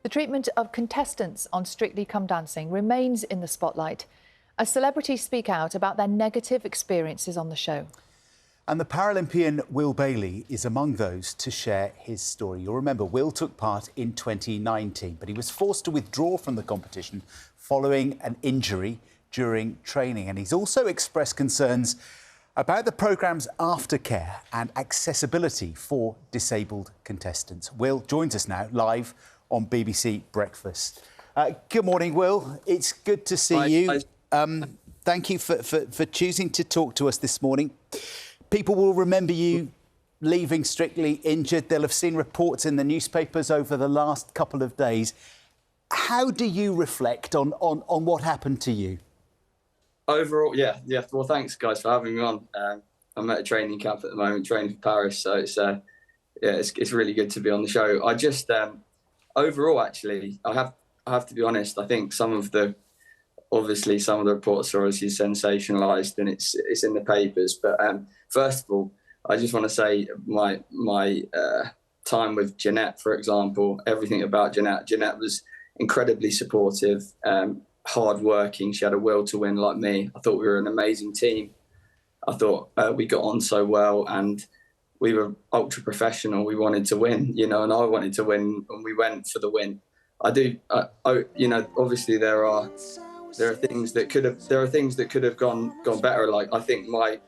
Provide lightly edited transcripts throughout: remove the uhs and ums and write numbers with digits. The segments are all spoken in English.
The treatment of contestants on Strictly Come Dancing remains in the spotlight as celebrities speak out about their negative experiences on the show. And the Paralympian Will Bayley is among those to share his story. You'll remember Will took part in 2019, but he was forced to withdraw from the competition following an injury during training. And he's also expressed concerns about the programme's aftercare and accessibility for disabled contestants. Will joins us now live on BBC Breakfast. Good morning, Will. It's good to see you. Thank you for choosing to talk to us this morning. People will remember you leaving Strictly injured. They'll have seen reports in the newspapers over the last couple of days. How do you reflect on what happened to you? Overall, yeah. Well, thanks, guys, for having me on. I'm at a training camp at the moment, training for Paris, so it's really good to be on the show. I just overall, actually, I have to be honest. I think some of the reports are obviously sensationalised, and it's in the papers. But first of all, I just want to say my time with Jeanette, for example, everything about Jeanette. Jeanette was incredibly supportive, hard-working. She had a will to win like me. I thought we were an amazing team. I thought we got on so well, and we were ultra professional. We wanted to win, and I wanted to win, and we went for the win. Obviously there are things that could have gone better. Like, I think my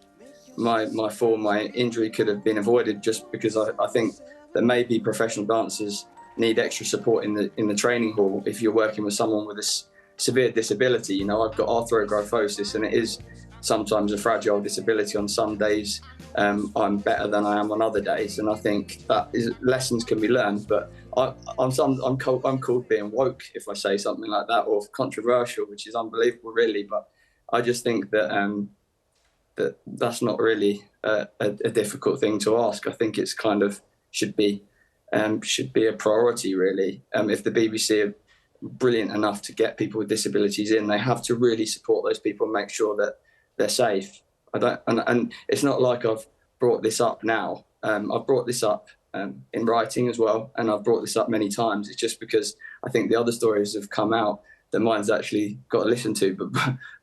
injury could have been avoided, just because I think that maybe professional dancers need extra support in the training hall if you're working with someone with a severe disability. I've got arthrogryposis, and it is sometimes a fragile disability. On some days I'm better than I am on other days, and I think that lessons can be learned. But I'm called being woke if I say something like that, or controversial, which is unbelievable, really. But I just think that that's not really a difficult thing to ask. I think it's kind of should be a priority, really. If the BBC are brilliant enough to get people with disabilities in, they have to really support those people and make sure that they're safe. And it's not like I've brought this up now. I've brought this up in writing as well, and I've brought this up many times. It's just because I think the other stories have come out that mine's actually got to listen to,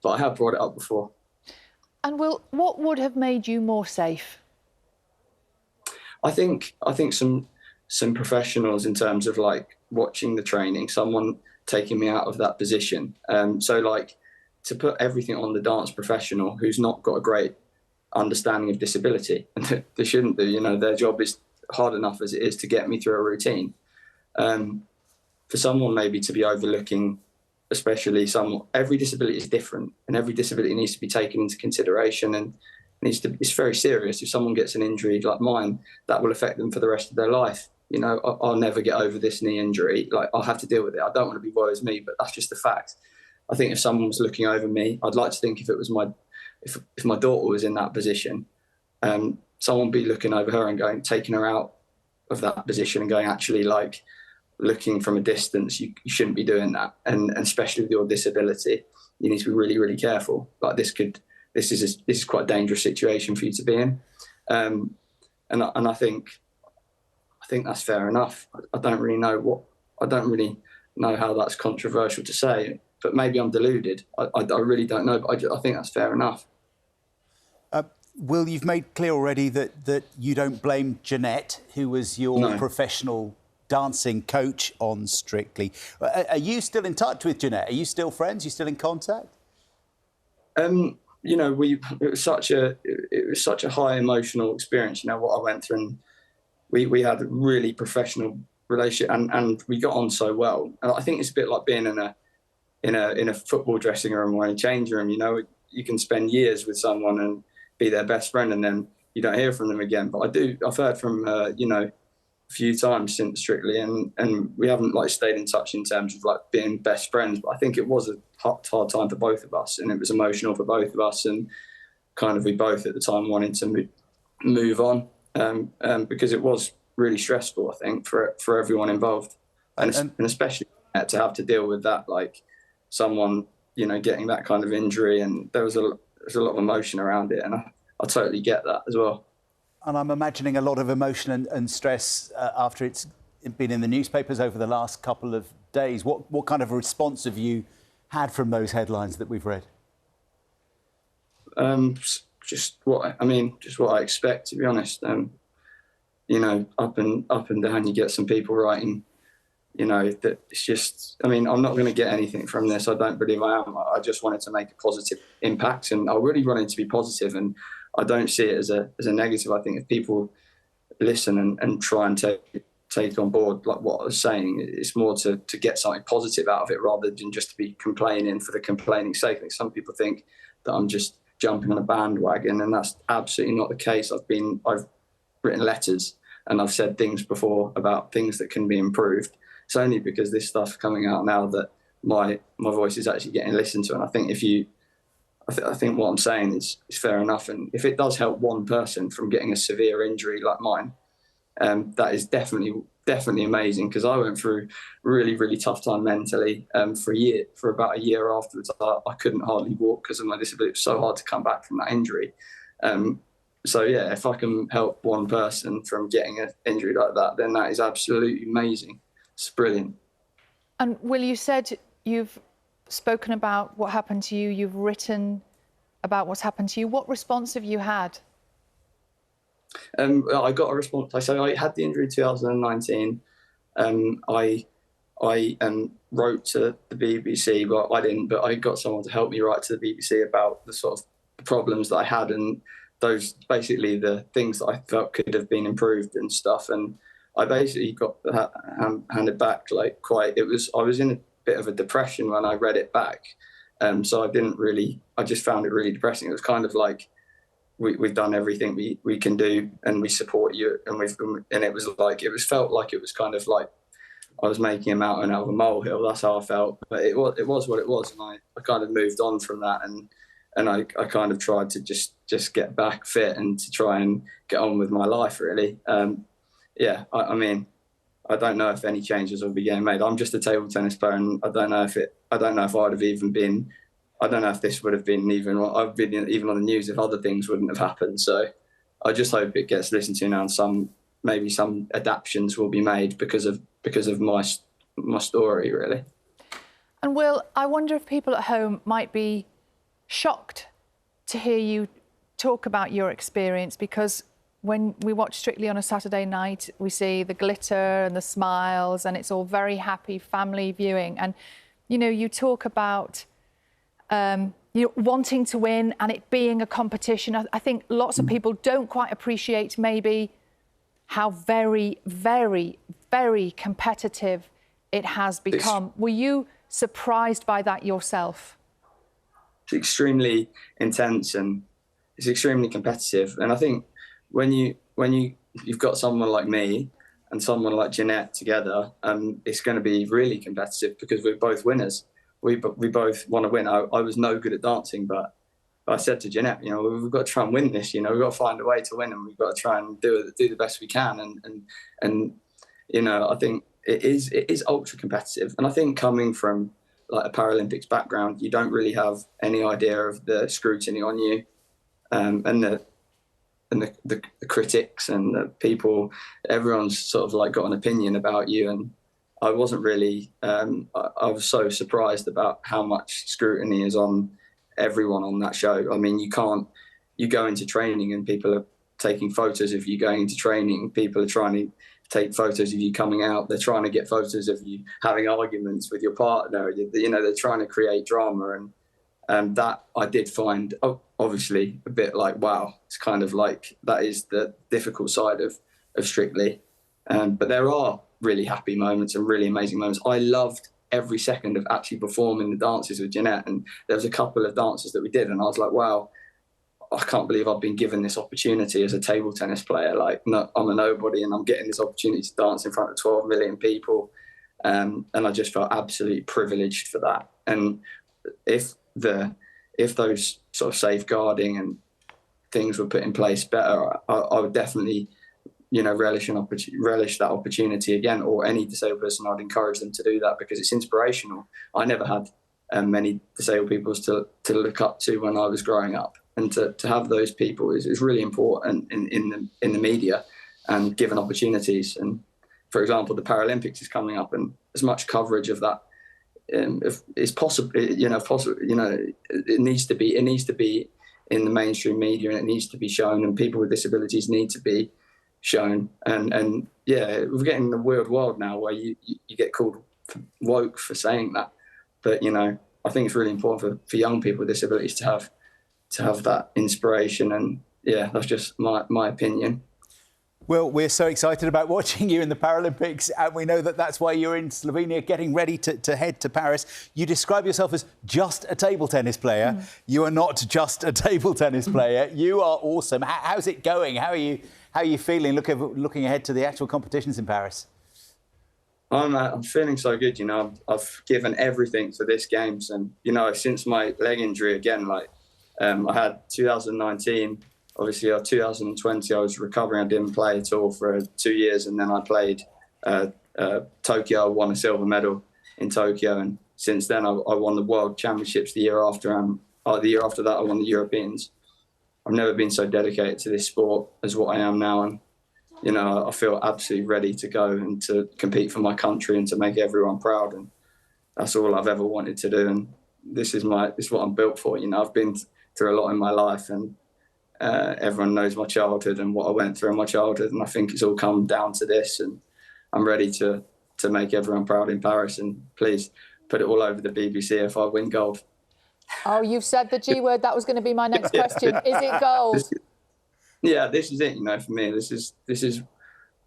but I have brought it up before. And Will, what would have made you more safe? I think some professionals, in terms of like watching the training, someone taking me out of that position. So like, to put everything on the dance professional who's not got a great understanding of disability, and they shouldn't do. Their job is hard enough as it is to get me through a routine. For someone maybe to be overlooking, especially every disability is different, and every disability needs to be taken into consideration, and it's very serious. If someone gets an injury like mine, that will affect them for the rest of their life. I'll never get over this knee injury. Like, I'll have to deal with it. I don't want to be woe is me, but that's just the fact. I think if someone was looking over me, I'd like to think if it was if my daughter was in that position, someone would be looking over her and taking her out of that position and going, actually, like, looking from a distance, you shouldn't be doing that. And especially with your disability, you need to be really, really careful. Like, this is quite a dangerous situation for you to be in. And I think that's fair enough. I don't really know how that's controversial to say, but maybe I'm deluded. I really don't know, but I think that's fair enough. Will, you've made clear already that you don't blame Jeanette, who was your professional dancing coach on Strictly. Are you still in touch with Jeanette? Are you still friends? Are you still in contact? It was such a high emotional experience. What I went through, and we had a really professional relationship, and we got on so well. And I think it's a bit like being in a football dressing room or in a changing room. You can spend years with someone and be their best friend, and then you don't hear from them again. But I've heard from her, a few times since Strictly, and we haven't stayed in touch in terms of being best friends. But I think it was a hard time for both of us, and it was emotional for both of us, and kind of we both at the time wanted to move on, because it was really stressful, I think, for everyone involved, and especially to have to deal with that, like someone getting that kind of injury, and there was a lot of emotion around it, and I totally get that as well. And I'm imagining a lot of emotion and stress after it's been in the newspapers over the last couple of days. What kind of a response have you had from those headlines that we've read? Just what I expect, to be honest. You know, up and down, you get some people writing, you know, that it's just, I mean, I'm not going to get anything from this. I don't believe I am. I just wanted to make a positive impact, and I really wanted to be positive, and I don't see it as a negative. I think if people listen and try and take on board like what I was saying, it's more to get something positive out of it rather than just to be complaining for the complaining sake. I think some people think that I'm just jumping on a bandwagon, and that's absolutely not the case. I've written letters and I've said things before about things that can be improved. It's only because this stuff's coming out now that my voice is actually getting listened to. And I think I think what I'm saying is fair enough. And if it does help one person from getting a severe injury like mine, that is definitely amazing, because I went through really, really tough time mentally for about a year afterwards. I couldn't hardly walk because of my disability. It was so hard to come back from that injury. So yeah, if I can help one person from getting an injury like that, then that is absolutely amazing. It's brilliant. And Will, you said you've spoken about what happened to you, you've written about what's happened to you. What response have you had? I got a response. So I had the injury in 2019. I wrote to the BBC, but I didn't. But I got someone to help me write to the BBC about the sort of problems that I had, and those basically the things that I felt could have been improved and stuff. And I basically got handed back like I was in a bit of a depression when I read it back. So I just found it really depressing. It was kind of like, we've done everything we can do, and we support you, and it felt like it was kind of like I was making a mountain out of a molehill. That's how I felt. But it was what it was, and I kind of moved on from that, and I kind of tried to just get back fit and to try and get on with my life, really. I mean, I don't know if any changes will be getting made. I'm just a table tennis player, and I don't know if I'd have even been. I don't know if this would have been I've been even on the news if other things wouldn't have happened. So I just hope it gets listened to now, and maybe some adaptations will be made because of my story, really. And Will, I wonder if people at home might be shocked to hear you talk about your experience, because when we watch Strictly on a Saturday night, we see the glitter and the smiles, and it's all very happy family viewing. And, you know, you talk about wanting to win and it being a competition. I think lots of people don't quite appreciate maybe how very, very, very competitive it has become. Were you surprised by that yourself? It's extremely intense and it's extremely competitive. And I think when you've got someone like me and someone like Jeanette together, it's going to be really competitive because we're both winners. We both want to win. I was no good at dancing, but I said to Jeanette, you know, we've got to try and win this. You know, we've got to find a way to win, and we've got to try and do the best we can. And you know, I think it is ultra competitive. And I think coming from like a Paralympics background, you don't really have any idea of the scrutiny on you, and the critics and the people. Everyone's sort of like got an opinion about you, and I wasn't really. I was so surprised about how much scrutiny is on everyone on that show. I mean, you go into training and people are taking photos of you going into training. People are trying to take photos of you coming out. They're trying to get photos of you having arguments with your partner. You know, they're trying to create drama, and that I did find obviously a bit like, wow, it's kind of like that is the difficult side of Strictly. But there are really happy moments and really amazing moments. I loved every second of actually performing the dances with Jeanette, and there was a couple of dances that we did, and I was like, wow, I can't believe I've been given this opportunity as a table tennis player. Like, no, I'm a nobody, and I'm getting this opportunity to dance in front of 12 million people, and I just felt absolutely privileged for that. And if those sort of safeguarding and things were put in place better, I would definitely, you know, relish that opportunity again, or any disabled person. I'd encourage them to do that because it's inspirational. I never had many disabled people to look up to when I was growing up, and to have those people is really important in the media and given opportunities. And for example, the Paralympics is coming up, and as much coverage of that if it's possible, it needs to be in the mainstream media, and it needs to be shown, and people with disabilities need to be shown. And yeah, we're getting in the weird world now where you get called woke for saying that, but I think it's really important for young people with disabilities to have that inspiration. And yeah, that's just my opinion. Well, we're so excited about watching you in the Paralympics, and we know that that's why you're in Slovenia getting ready to head to Paris. You describe yourself as just a table tennis player. You are not just a table tennis player. You are awesome. How's it going? How are you feeling looking ahead to the actual competitions in Paris? I'm feeling so good. I've given everything for this games, and since my leg injury again, I had 2019. Obviously, 2020, I was recovering. I didn't play at all for 2 years, and then I played Tokyo. I won a silver medal in Tokyo, and since then, I won the World Championships the year after. The year after that, I won the Europeans. I've never been so dedicated to this sport as what I am now, and I feel absolutely ready to go and to compete for my country and to make everyone proud. And that's all I've ever wanted to do. And this is what I'm built for. I've been through a lot in my life, and everyone knows my childhood and what I went through in my childhood, and I think it's all come down to this, and I'm ready to make everyone proud in Paris. And please put it all over the BBC if I win gold. Oh, you've said the G word. That was going to be my next question. Is it gold? This is it. For me, this is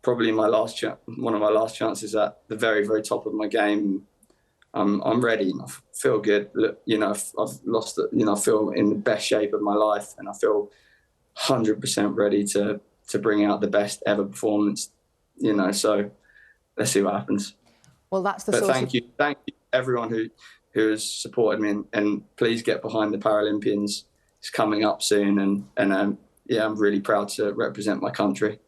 probably one of my last chances at the very, very top of my game. I'm ready. I feel good. Look, I've lost it. I feel in the best shape of my life, and I feel 100% ready to bring out the best ever performance. So let's see what happens. Well, that's the. But thank you, everyone who has supported me, and please get behind the Paralympians. It's coming up soon, and I'm really proud to represent my country.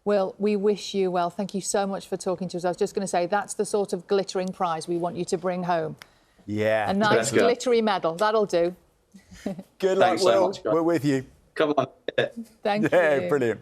Will, we wish you well. Thank you so much for talking to us. I was just going to say, that's the sort of glittering prize we want you to bring home. Yeah. A nice glittery medal. That'll do. Good luck, Thanks so Will. much, guys. We're with you. Come on. Thank you. Yeah, brilliant.